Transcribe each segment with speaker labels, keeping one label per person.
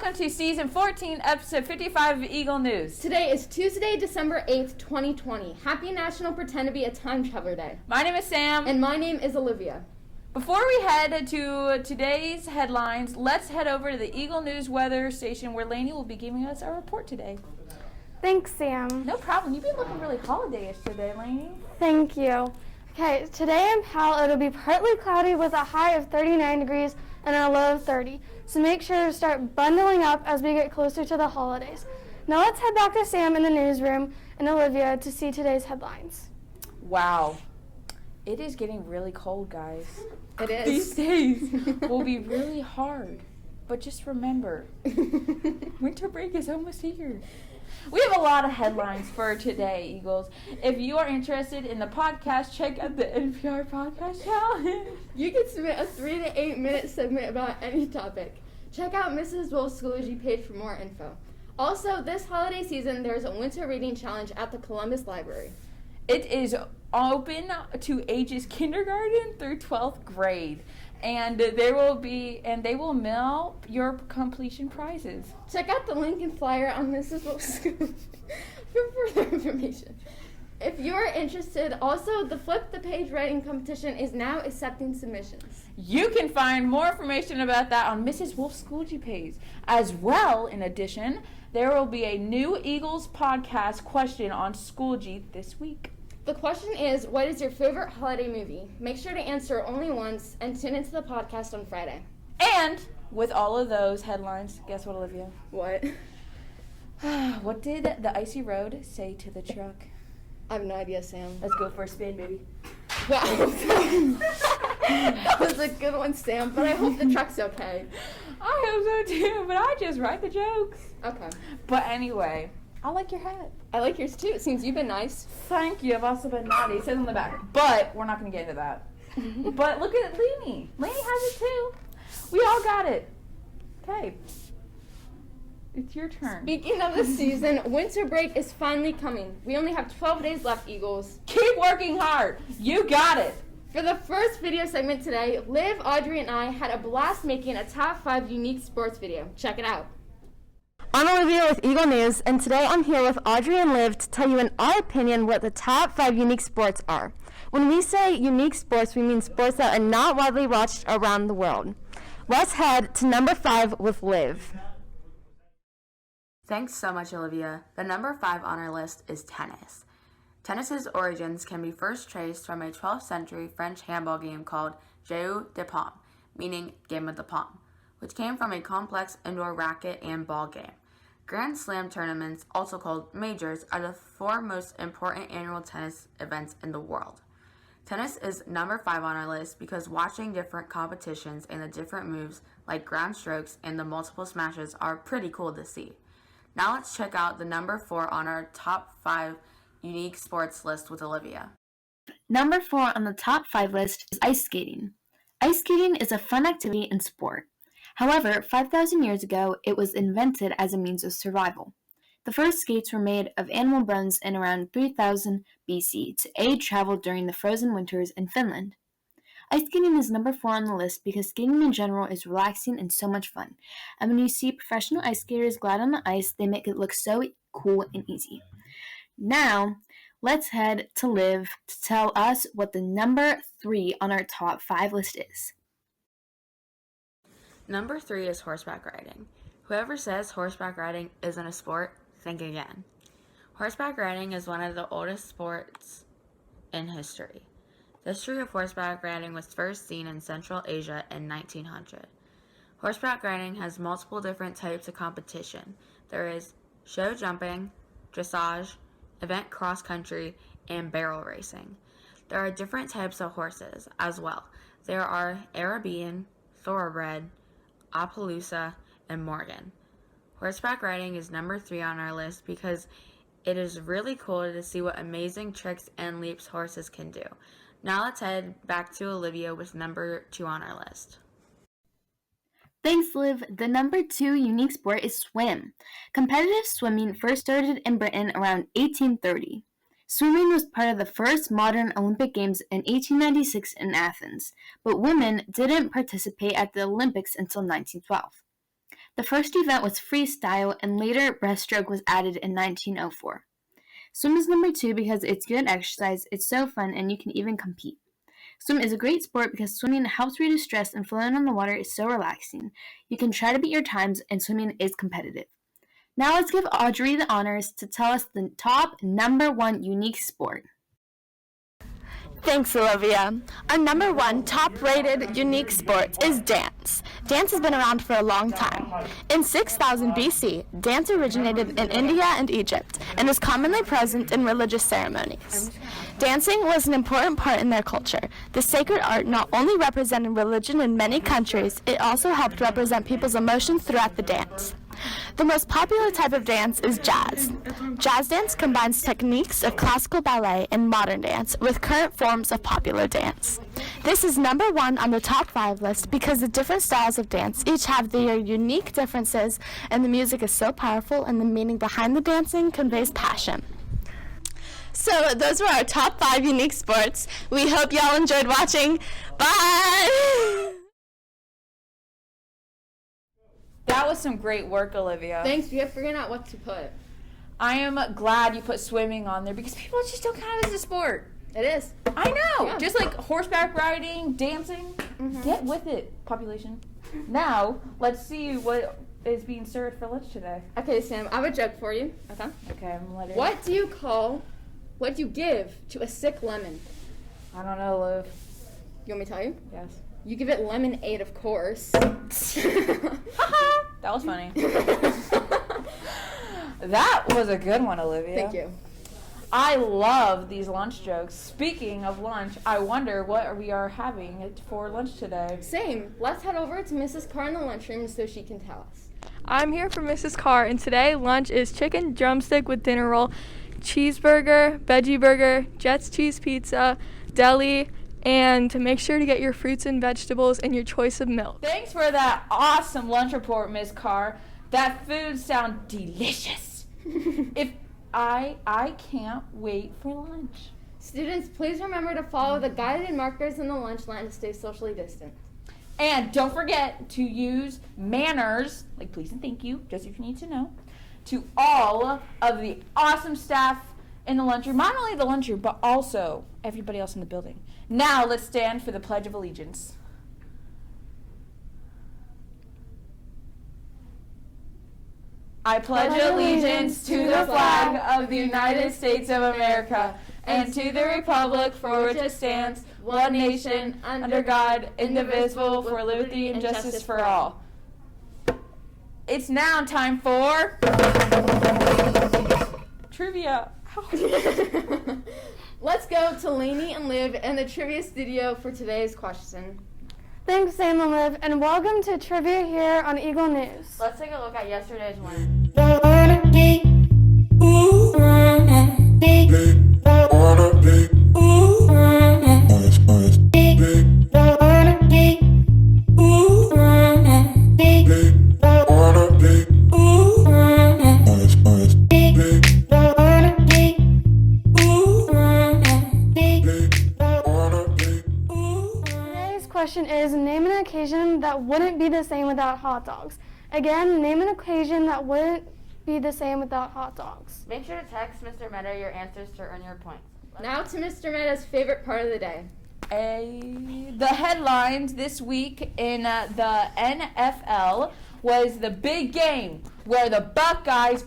Speaker 1: welcome to Season 14, Episode 55 of Eagle News.
Speaker 2: Today is Tuesday, December 8th, 2020. Happy National Pretend to be a Time Traveler Day.
Speaker 1: My name is Sam.
Speaker 2: And my name is Olivia.
Speaker 1: Before we head to today's headlines, let's head over to the Eagle News weather station where Lainey will be giving us our report today.
Speaker 3: Thanks, Sam.
Speaker 1: No problem. You've been looking really holiday-ish today, Lainey.
Speaker 3: Thank you. Okay, today in Powell, it'll be partly cloudy with a high of 39 degrees and a low of 30. So make sure to start bundling up as we get closer to the holidays. Now let's head back to Sam in the newsroom and Olivia to see today's headlines.
Speaker 1: Wow. It is getting really cold, guys.
Speaker 2: It is.
Speaker 1: These days will be really hard. But just remember, winter break is almost here. We have a lot of headlines for today, Eagles. If you are interested in the podcast, check out the NPR Podcast Challenge.
Speaker 2: You can submit a 3 to 8 minute segment about any topic. Check out Mrs. Wolf's Schoology page for more info. Also, this holiday season, there's a winter reading challenge at the Columbus Library.
Speaker 1: It is open to ages kindergarten through 12th grade. And they will mail your completion prizes.
Speaker 2: Check out the link and flyer on Mrs. Wolf's Schoology for further information. If you're interested, also the Flip the Page writing competition is now accepting submissions.
Speaker 1: You can find more information about that on Mrs. Wolf's Schoology page. As well, in addition, there will be a new Eagles podcast question on Schoology this week.
Speaker 2: The question is, what is your favorite holiday movie? Make sure to answer only once and tune into the podcast on Friday.
Speaker 1: And with all of those headlines, guess what, Olivia?
Speaker 2: What?
Speaker 1: What did the icy road say to the truck?
Speaker 2: I have no idea, Sam.
Speaker 1: Let's go for a spin, baby.
Speaker 2: Wow. That was a good one, Sam, but I hope the truck's okay.
Speaker 1: I hope so too, but I just write the jokes.
Speaker 2: Okay.
Speaker 1: But anyway, I like your hat.
Speaker 2: I like yours too. It seems you've been nice.
Speaker 1: Thank you. I've also been naughty. It says on the back. But we're not going to get into that. But look at Lainey. Lainey has it too. We all got it. Okay. It's your turn.
Speaker 2: Speaking of the season, winter break is finally coming. We only have 12 days left, Eagles.
Speaker 1: Keep working hard. You got it.
Speaker 2: For the first video segment today, Liv, Audrey, and I had a blast making a top 5 unique sports video. Check it out.
Speaker 4: I'm Olivia with Eagle News, and today I'm here with Audrey and Liv to tell you in our opinion what the top 5 unique sports are. When we say unique sports, we mean sports that are not widely watched around the world. Let's head to number 5 with Liv.
Speaker 5: Thanks so much, Olivia. The number 5 on our list is tennis. Tennis's origins can be first traced from a 12th century French handball game called Jeu de Paume, meaning game of the palm, which came from a complex indoor racket and ball game. Grand Slam tournaments, also called majors, are the 4 most important annual tennis events in the world. Tennis is number 5 on our list because watching different competitions and the different moves like ground strokes and the multiple smashes are pretty cool to see. Now let's check out the number 4 on our top 5 unique sports list with Olivia.
Speaker 6: Number 4 on the top 5 list is ice skating. Ice skating is a fun activity and sport. However, 5,000 years ago, it was invented as a means of survival. The first skates were made of animal bones in around 3000 BC to aid travel during the frozen winters in Finland. Ice skating is number 4 on the list because skating in general is relaxing and so much fun. And when you see professional ice skaters glide on the ice, they make it look so cool and easy. Now, let's head to Liv to tell us what the number 3 on our top 5 list is.
Speaker 5: Number 3 is horseback riding. Whoever says horseback riding isn't a sport, think again. Horseback riding is one of the oldest sports in history. The history of horseback riding was first seen in Central Asia in 1900. Horseback riding has multiple different types of competition. There is show jumping, dressage, event cross-country, and barrel racing. There are different types of horses as well. There are Arabian, Thoroughbred, Appaloosa, and Morgan. Horseback riding is number 3 on our list because it is really cool to see what amazing tricks and leaps horses can do. Now let's head back to Olivia with number 2 on our list.
Speaker 6: Thanks, Liv. The number 2 unique sport is swim. Competitive swimming first started in Britain around 1830. Swimming was part of the first modern Olympic Games in 1896 in Athens, but women didn't participate at the Olympics until 1912. The first event was freestyle, and later breaststroke was added in 1904. Swim is number 2 because it's good exercise, it's so fun, and you can even compete. Swim is a great sport because swimming helps reduce stress and floating on the water is so relaxing. You can try to beat your times, and swimming is competitive. Now let's give Audrey the honors to tell us the top number 1 unique sport.
Speaker 4: Thanks, Olivia. Our number 1 top-rated unique sport is dance. Dance has been around for a long time. In 6000 BC, dance originated in India and Egypt and is commonly present in religious ceremonies. Dancing was an important part in their culture. The sacred art not only represented religion in many countries, it also helped represent people's emotions throughout the dance. The most popular type of dance is jazz. Jazz dance combines techniques of classical ballet and modern dance with current forms of popular dance. This is number 1 on the top 5 list because the different styles of dance each have their unique differences, and the music is so powerful and the meaning behind the dancing conveys passion. So those were our top 5 unique sports. We hope y'all enjoyed watching. Bye!
Speaker 1: That was some great work, Olivia.
Speaker 2: Thanks. We have figured out what to put.
Speaker 1: I am glad you put swimming on there because people just don't count it as a sport.
Speaker 2: It is.
Speaker 1: I know.
Speaker 2: Yeah.
Speaker 1: Just like horseback riding, dancing. Get with it, population. Now, let's see what is being served for lunch today.
Speaker 2: Okay, Sam, I have a joke for you. Okay.
Speaker 1: Okay, I'm gonna let it.
Speaker 2: What do you give to a sick lemon?
Speaker 1: I don't know, Liv.
Speaker 2: You want me to tell you?
Speaker 1: Yes.
Speaker 2: You give it lemonade, of course.
Speaker 1: That was funny. That was a good one, Olivia.
Speaker 2: Thank you.
Speaker 1: I love these lunch jokes. Speaking of lunch, I wonder what we are having for lunch today.
Speaker 2: Same. Let's head over to Mrs. Carr in the lunchroom so she can tell us.
Speaker 7: I'm here for Mrs. Carr, and today lunch is chicken drumstick with dinner roll, cheeseburger, veggie burger, Jets cheese pizza, deli, and make sure to get your fruits and vegetables and your choice of milk.
Speaker 1: Thanks for that awesome lunch report, Ms. Carr. That food sounds delicious. I can't wait for lunch.
Speaker 2: Students, please remember to follow the guided markers in the lunch line to stay socially distant.
Speaker 1: And don't forget to use manners, like please and thank you, just if you need to know, to all of the awesome staff in the lunchroom. Not only the lunchroom, but also everybody else in the building. Now let's stand for the Pledge of Allegiance. I pledge allegiance to the flag of the United States of America and to the republic for which it stands, one nation, under God, indivisible, for liberty and justice for all. It's now time for trivia.
Speaker 2: Let's go to Lainey and Liv in the trivia studio for today's question.
Speaker 3: Thanks, Sam and Liv, and welcome to Trivia here on Eagle News.
Speaker 5: Let's take a look at yesterday's winner.
Speaker 3: Question is, name an occasion that wouldn't be the same without hot dogs. Again, name an occasion that wouldn't be the same without hot dogs.
Speaker 5: Make sure to text Mr. Meta your answers to earn your points.
Speaker 2: Now to Mr. Meta's favorite part of the day.
Speaker 1: The headlines this week in the NFL was the big game where the Buckeyes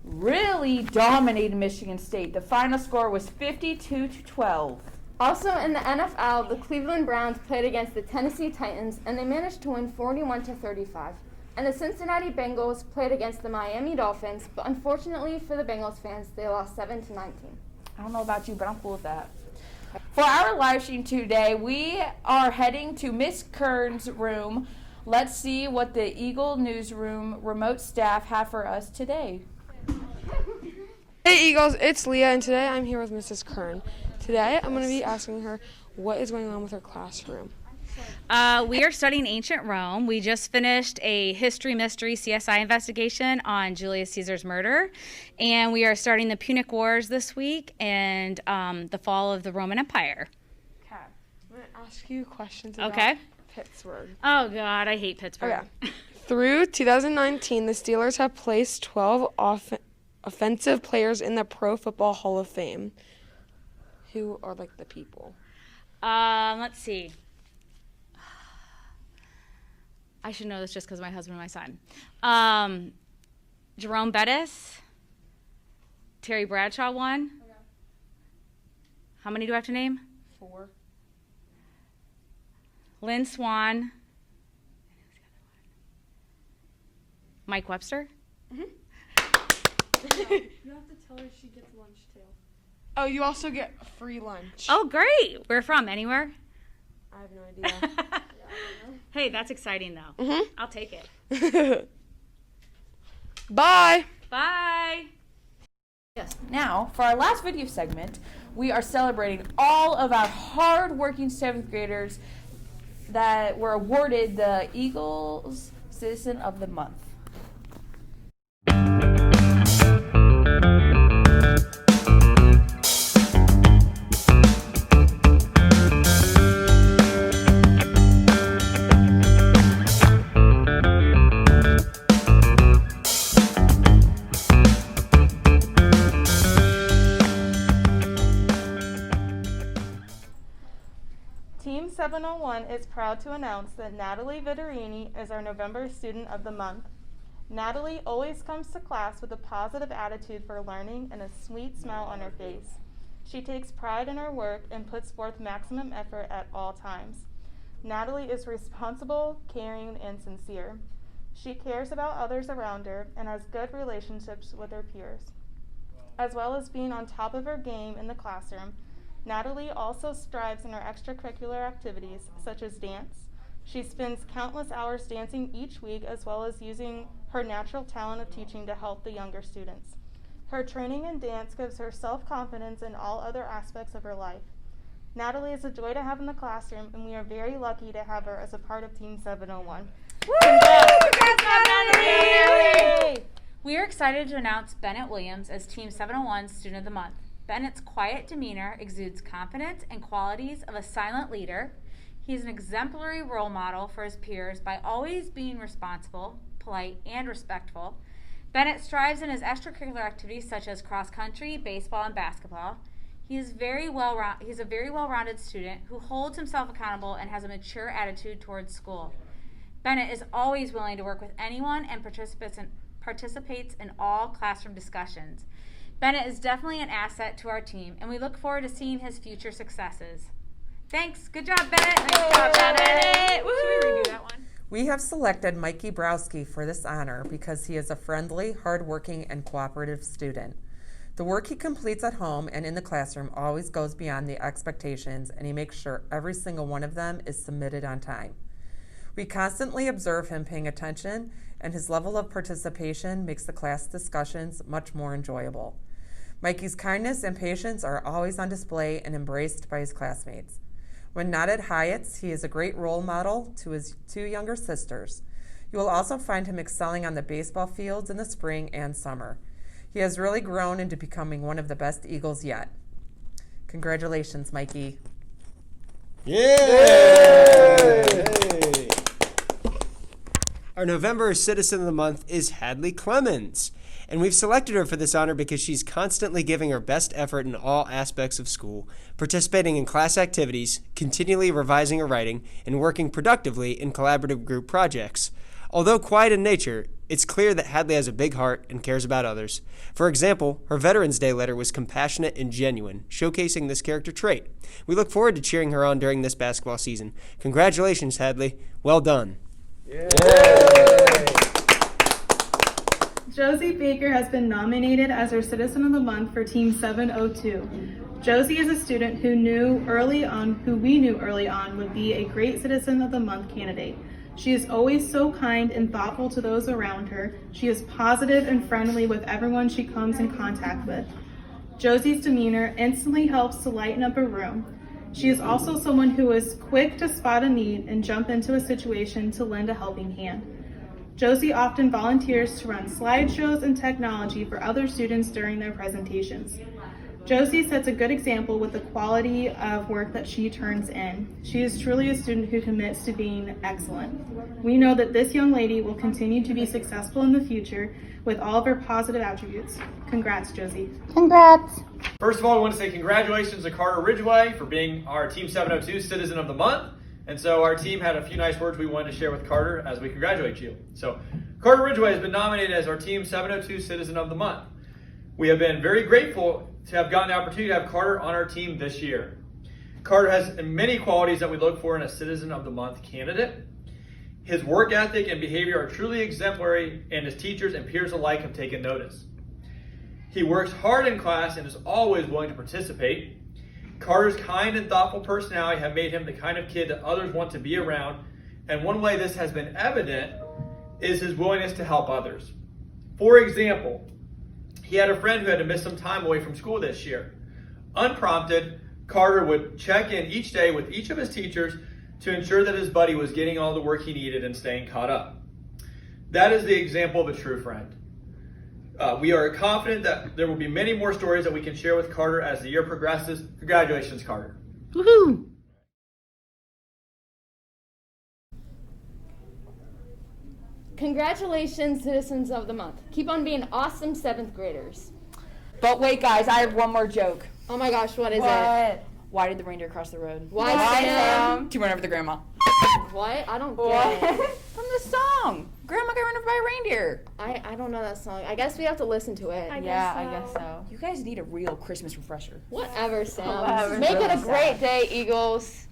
Speaker 1: really dominated Michigan State. The final score was 52-12.
Speaker 2: Also in the NFL, the Cleveland Browns played against the Tennessee Titans, and they managed to win 41-35. And the Cincinnati Bengals played against the Miami Dolphins, but unfortunately for the Bengals fans, they lost 7-19.
Speaker 1: I don't know about you, but I'm cool with that. For our live stream today, we are heading to Miss Kern's room. Let's see what the Eagle Newsroom remote staff have for us today.
Speaker 7: Hey Eagles, it's Leah, and today I'm here with Mrs. Kern. Today I'm going to be asking her what is going on with her classroom.
Speaker 8: We are studying ancient Rome. We just finished a history mystery CSI investigation on Julius Caesar's murder, and we are starting the Punic Wars this week and the fall of the Roman Empire.
Speaker 7: Okay. I'm going to ask you questions about
Speaker 8: Okay.
Speaker 7: Pittsburgh.
Speaker 8: Oh God, I hate Pittsburgh.
Speaker 7: Okay.
Speaker 9: Through 2019, the Steelers have placed 12 offensive players in the Pro Football Hall of Fame. Who are like the people?
Speaker 8: Let's see. I should know this just because of my husband and my son. Jerome Bettis. Terry Bradshaw won. Okay. How many do I have to name?
Speaker 9: 4.
Speaker 8: Lynn Swan. Mike Webster.
Speaker 9: Mm-hmm. You have to tell her she gets lunch too. Oh, you also get free lunch.
Speaker 8: Oh, great. Where from? Anywhere?
Speaker 9: I have no idea.
Speaker 8: Hey, that's exciting though.
Speaker 9: Mm-hmm.
Speaker 8: I'll take it.
Speaker 9: Bye.
Speaker 8: Bye.
Speaker 1: Yes. Now, for our last video segment, we are celebrating all of our hard-working 7th graders that were awarded the Eagles Citizen of the Month.
Speaker 10: Team 701 is proud to announce that Natalie Vittorini is our November Student of the Month. Natalie always comes to class with a positive attitude for learning and a sweet smile on her face. She takes pride in her work and puts forth maximum effort at all times. Natalie is responsible, caring, and sincere. She cares about others around her and has good relationships with her peers. As well as being on top of her game in the classroom, Natalie also strives in her extracurricular activities, such as dance. She spends countless hours dancing each week, as well as using her natural talent of teaching to help the younger students. Her training in dance gives her self-confidence in all other aspects of her life. Natalie is a joy to have in the classroom, and we are very lucky to have her as a part of Team 701.
Speaker 8: Woo! Congrats, Natalie! We are excited to announce Bennett Williams as Team 701 Student of the Month. Bennett's quiet demeanor exudes confidence and qualities of a silent leader. He is an exemplary role model for his peers by always being responsible, polite, and respectful. Bennett strives in his extracurricular activities such as cross-country, baseball, and basketball. He's a very well-rounded student who holds himself accountable and has a mature attitude towards school. Bennett is always willing to work with anyone and participates in all classroom discussions. Bennett is definitely an asset to our team, and we look forward to seeing his future successes. Thanks. Good job, Bennett. Nice job, Bennett. Woo! Should we redo that one?
Speaker 11: We have selected Mikey Browski for this honor because he is a friendly, hardworking, and cooperative student. The work he completes at home and in the classroom always goes beyond the expectations, and he makes sure every single one of them is submitted on time. We constantly observe him paying attention, and his level of participation makes the class discussions much more enjoyable. Mikey's kindness and patience are always on display and embraced by his classmates. When not at Hyatt's, he is a great role model to his 2 younger sisters. You will also find him excelling on the baseball fields in the spring and summer. He has really grown into becoming one of the best Eagles yet. Congratulations, Mikey.
Speaker 12: Yay! Yay! Our November Citizen of the Month is Hadley Clemens. And we've selected her for this honor because she's constantly giving her best effort in all aspects of school, participating in class activities, continually revising her writing, and working productively in collaborative group projects. Although quiet in nature, it's clear that Hadley has a big heart and cares about others. For example, her Veterans Day letter was compassionate and genuine, showcasing this character trait. We look forward to cheering her on during this basketball season. Congratulations, Hadley. Well done.
Speaker 10: Yay! Josie Baker has been nominated as our Citizen of the Month for Team 702. Josie is a student who we knew early on would be a great Citizen of the Month candidate. She is always so kind and thoughtful to those around her. She is positive and friendly with everyone she comes in contact with. Josie's demeanor instantly helps to lighten up a room. She is also someone who is quick to spot a need and jump into a situation to lend a helping hand. Josie often volunteers to run slideshows and technology for other students during their presentations. Josie sets a good example with the quality of work that she turns in. She is truly a student who commits to being excellent. We know that this young lady will continue to be successful in the future with all of her positive attributes. Congrats, Josie.
Speaker 2: Congrats.
Speaker 13: First of all, we want to say congratulations to Carter Ridgway for being our Team 702 Citizen of the Month. And so our team had a few nice words we wanted to share with Carter as we congratulate you. So Carter Ridgway has been nominated as our Team 702 Citizen of the Month. We have been very grateful to have gotten the opportunity to have Carter on our team this year. Carter has many qualities that we look for in a Citizen of the Month candidate. His work ethic and behavior are truly exemplary, and his teachers and peers alike have taken notice. He works hard in class and is always willing to participate. Carter's kind and thoughtful personality have made him the kind of kid that others want to be around, and one way this has been evident is his willingness to help others. For example, he had a friend who had to miss some time away from school this year. Unprompted, Carter would check in each day with each of his teachers to ensure that his buddy was getting all the work he needed and staying caught up. That is the example of a true friend. We are confident that there will be many more stories that we can share with Carter as the year progresses. Congratulations, Carter.
Speaker 2: Woohoo! Congratulations, Citizens of the Month. Keep on being awesome 7th graders.
Speaker 1: But wait, guys, I have one more joke.
Speaker 2: Oh my gosh, what is it?
Speaker 1: Why did the reindeer cross the road?
Speaker 2: Why, Sam?
Speaker 1: To run over the grandma.
Speaker 2: What? I don't get it.
Speaker 1: From the song. Grandma got run over by a reindeer.
Speaker 2: I don't know that song. I guess we have to listen to it.
Speaker 1: I guess so. You guys need a real Christmas refresher.
Speaker 2: Whatever, Sam.
Speaker 1: Whatever.
Speaker 2: Make it a great day, Eagles.